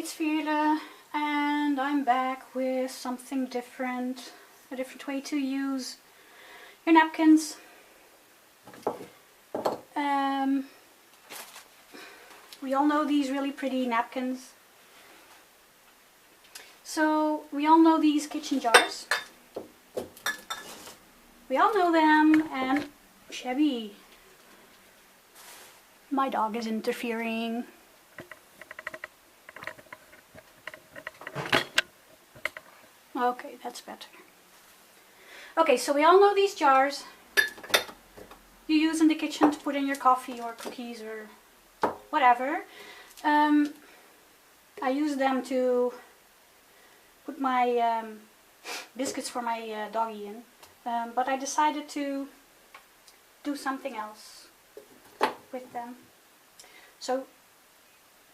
it's Veerle, and I'm back with something different, a different way to use your napkins. We all know these really pretty napkins. So we all know these kitchen jars. We all know them, and Shabby, my dog is interfering. Okay, that's better. Okay, so we all know these jars you use in the kitchen to put in your coffee or cookies or whatever. I use them to put my biscuits for my doggy in, but I decided to do something else with them. So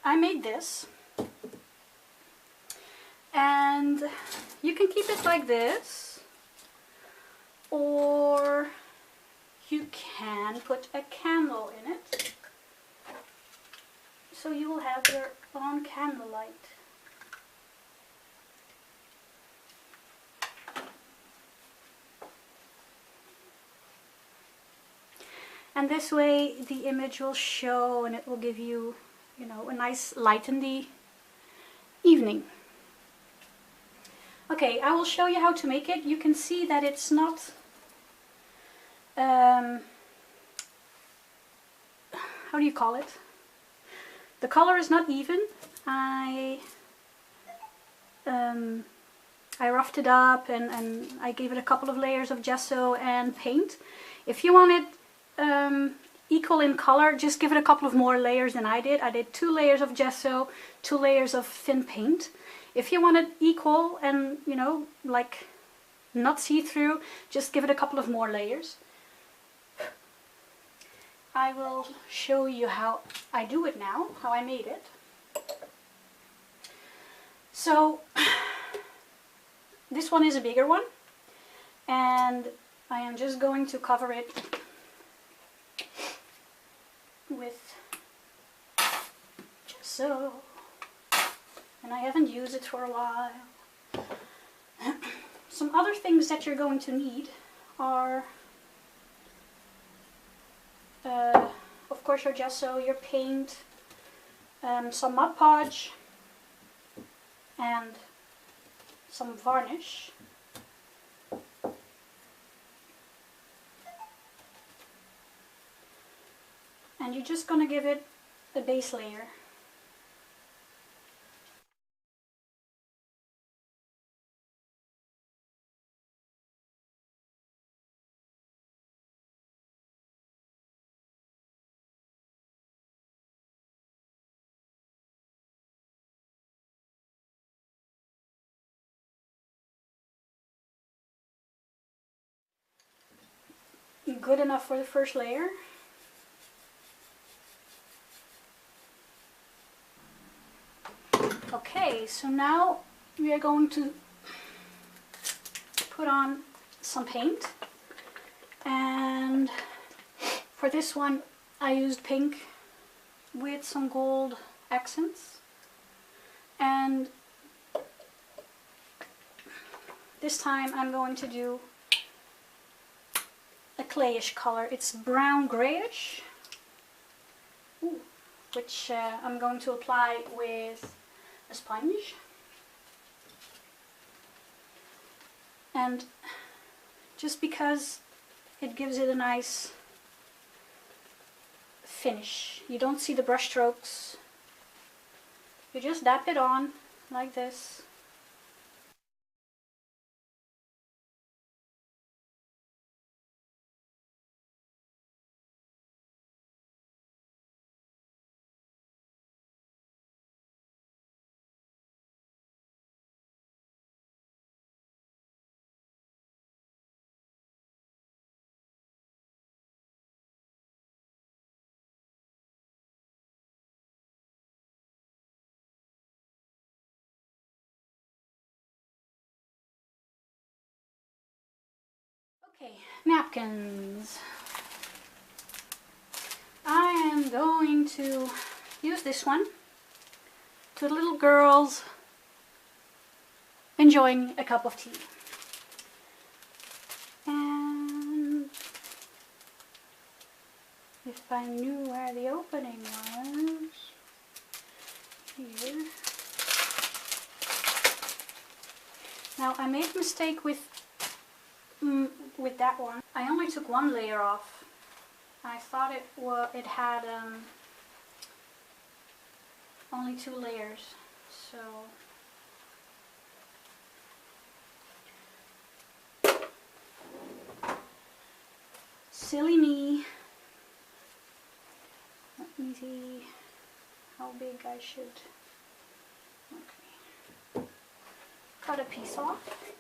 I made this, and you can keep it like this, or you can put a candle in it, so you will have your own candlelight. And this way the image will show, and it will give you, you know, a nice light in the evening. Okay, I will show you how to make it. You can see that it's not how do you call it? The color is not even. I roughed it up, and I gave it a couple of layers of gesso and paint. If you want it equal in color, just give it a couple of more layers than I did. I did 2 layers of gesso, 2 layers of thin paint. If you want it equal and, you know, like not see-through, just give it a couple of more layers. I will show you how I do it now, how I made it. So this one is a bigger one, and I am just going to cover it with gesso, and I haven't used it for a while. Some other things that you're going to need are of course your gesso, your paint, some Mod Podge, and some varnish. And you're just going to give it a base layer. Good enough for the first layer. Okay, so now we are going to put on some paint, and for this one I used pink with some gold accents, and this time I'm going to do a clayish color. It's brown grayish, which I'm going to apply with a sponge. And just because it gives it a nice finish, you don't see the brush strokes, you just dab it on like this. Okay, napkins. I am going to use this one. to the little girls enjoying a cup of tea. And if I knew where the opening was, here. Now I made a mistake with that one. I only took one layer off. I thought it had only 2 layers, so silly me. Let me see how big I should. Okay. Cut a piece off.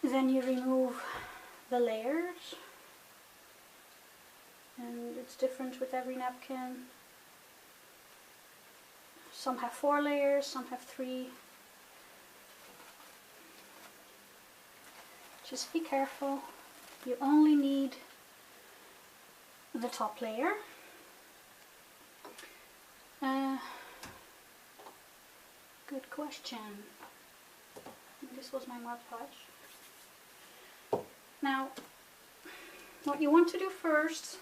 Then you remove the layers, and it's different with every napkin. Some have 4 layers, some have 3. Just be careful. You only need the top layer. Good question. This was my Mod Podge. Now, what you want to do first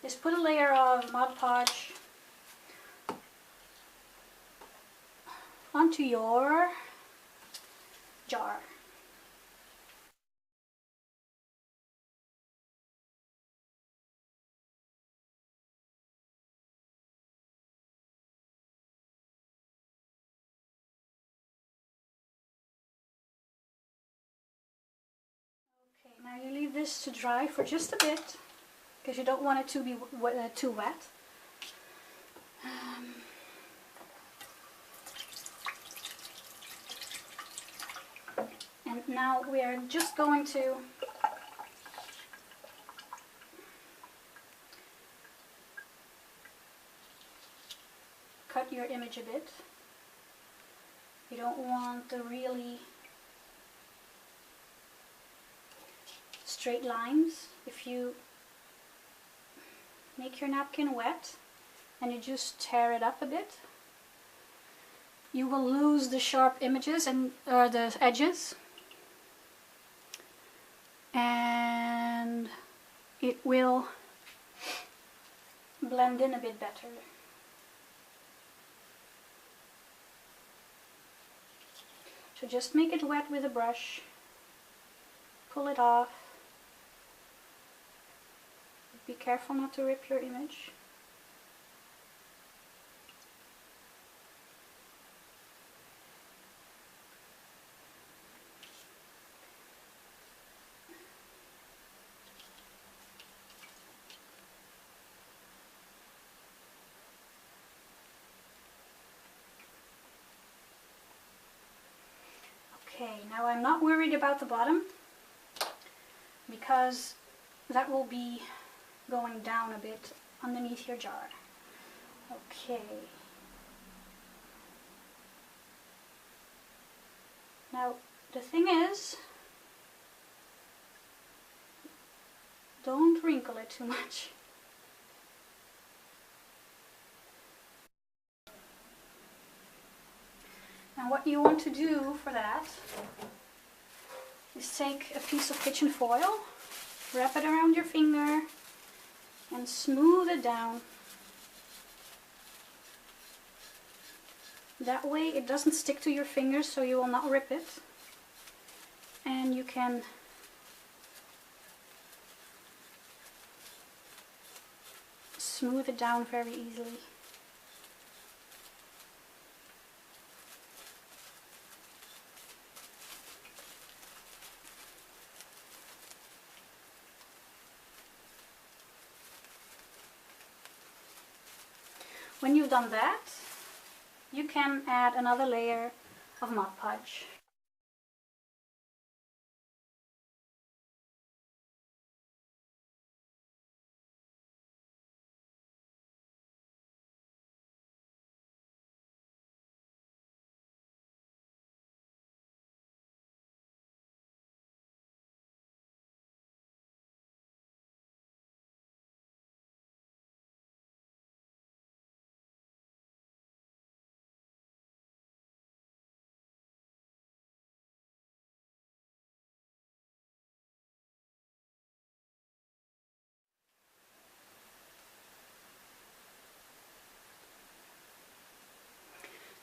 is put a layer of Mod Podge onto your jar. Okay, now you leave this to dry for just a bit, because you don't want it to be too wet. And now we are just going to cut your image a bit. You don't want the really straight lines. If you make your napkin wet and you just tear it up a bit, you will lose the sharp images and the edges, and it will blend in a bit better. So just make it wet with a brush, pull it off. Be careful not to rip your image. Okay, now I'm not worried about the bottom, because that will be going down a bit underneath your jar. Okay. Now the thing is, don't wrinkle it too much. And what you want to do for that is take a piece of kitchen foil, wrap it around your finger, and smooth it down. That way it doesn't stick to your fingers, so you will not rip it. And you can smooth it down very easily. When you've done that, you can add another layer of Mod Podge.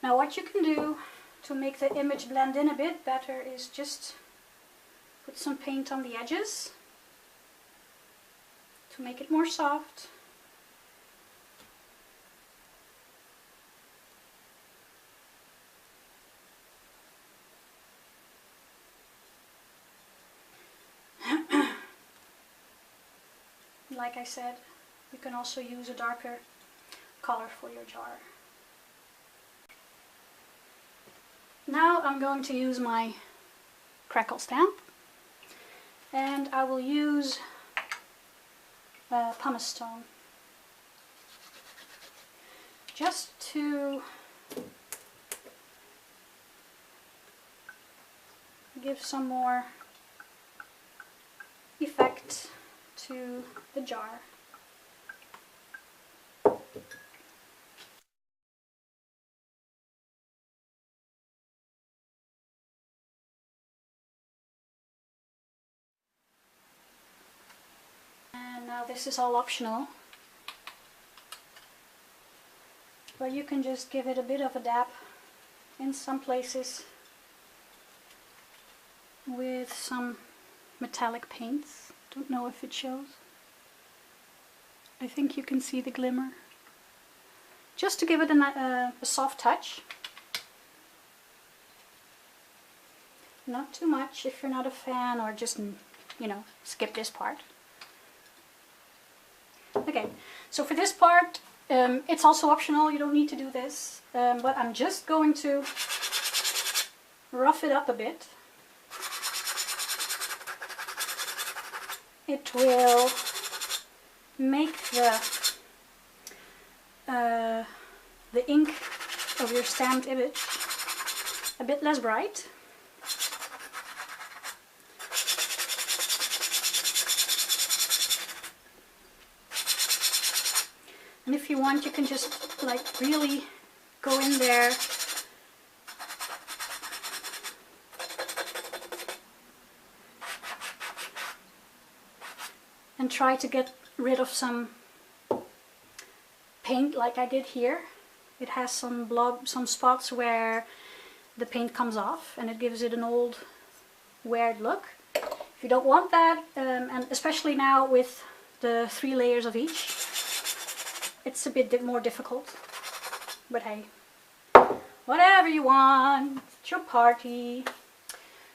Now what you can do to make the image blend in a bit better is just put some paint on the edges to make it more soft. Like I said, you can also use a darker color for your jar. Now I'm going to use my crackle stamp, and I will use pumice stone just to give some more effect to the jar. And now this is all optional, but you can just give it a bit of a dab in some places with some metallic paints. Don't know if it shows. I think you can see the glimmer. Just to give it a soft touch. Not too much if you're not a fan, or just, you know, skip this part. Okay, so for this part, it's also optional, you don't need to do this, but I'm just going to rough it up a bit. It will make the ink of your stamped image a bit less bright. And if you want, you can just like really go in there and try to get rid of some paint like I did here. It has some spots where the paint comes off and it gives it an old weird look. If you don't want that, and especially now with the 3 layers of each, it's a bit more difficult. But hey, whatever you want, it's your party.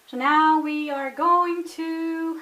So now we are going to